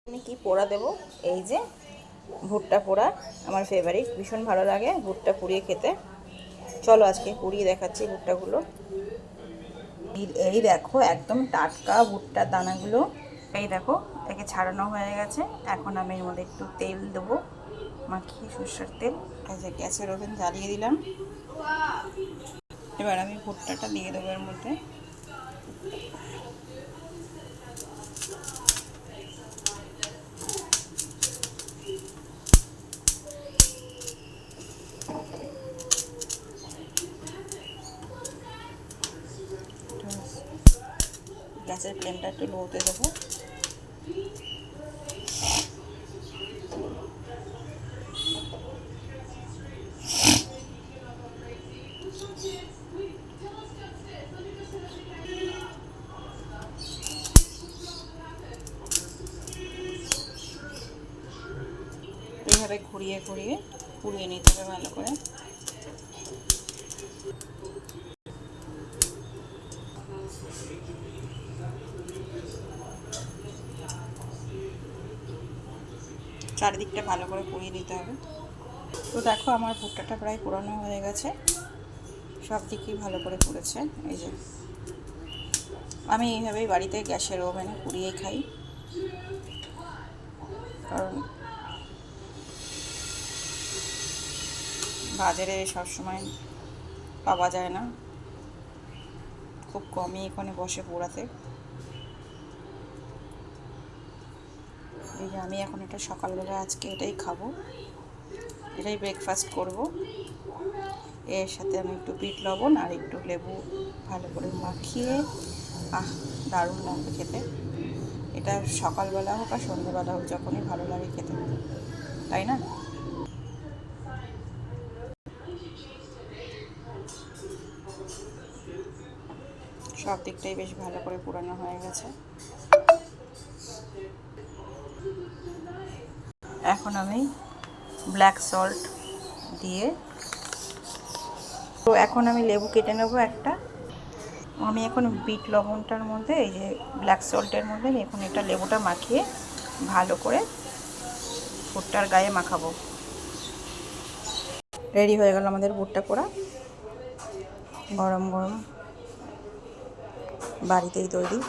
আমি কি পোড়া দেবো? এই যে ভুট্টা পোড়া, আমার ফেভারিট, ভীষণ ভালো লাগে ভুট্টা পুড়িয়ে খেতে। চলো আজকে পুড়িয়ে দেখাচ্ছি ভুট্টাগুলো। এই দেখো একদম টাটকা ভুট্টার দানাগুলো। এই দেখো, একে ছাড়ানো হয়ে গেছে। এখন আমি এর মধ্যে একটু তেল দেবো, মাখিয়ে সরষের তেল। এই যে গ্যাসের ওভেন জ্বালিয়ে দিলাম। এবার আমি ভুট্টাটা দিয়ে দেবো এর মধ্যে। গ্যাসের ফ্লেমটা একটু লোতে দেবো। এইভাবে ঘুরিয়ে ঘুরিয়ে পুড়িয়ে নিতে হবে ভালো করে। চারিদিকটা ভালো করে পুড়িয়ে নিতে হবে। তো দেখো আমার ভুট্টাটা প্রায় পোড়ানো হয়ে গেছে, সব দিকেই ভালো করে পুড়েছে। এই যে আমি এইভাবেই বাড়িতে গ্যাসের ওভেনে পুড়িয়েই খাই, কারণ বাজারে সবসময় পাওয়া যায় না, খুব কমই এখানে বসে পোড়াতে। এই যে আমি এখন এটা সকালবেলা আজকে এটাই খাবো, এটাই ব্রেকফাস্ট করব। এর সাথে আমি একটু বিট লবণ আর একটু লেবু ভালো করে মাখিয়ে, দারুণ লাগবে খেতে। এটা সকালবেলা হোক আর সন্ধ্যেবেলা হোক, যখনই ভালো লাগে খেতে, তাই না? সব দিকটাই বেশ ভালো করে পোড়ানো হয়ে গেছে। এখন আমি ব্ল্যাক সল্ট দিয়ে, তো এখন আমি লেবু কেটে নেব একটা। আমি এখন বিট লবণটার মধ্যে, এই যে ব্ল্যাক সল্টের মধ্যে এখন এটা লেবুটা মাখিয়ে ভালো করে ভুট্টার গায়ে মাখাবো। রেডি হয়ে গেল আমাদের ভুট্টা পোড়া, গরম গরম, বাড়িতেই তৈরি।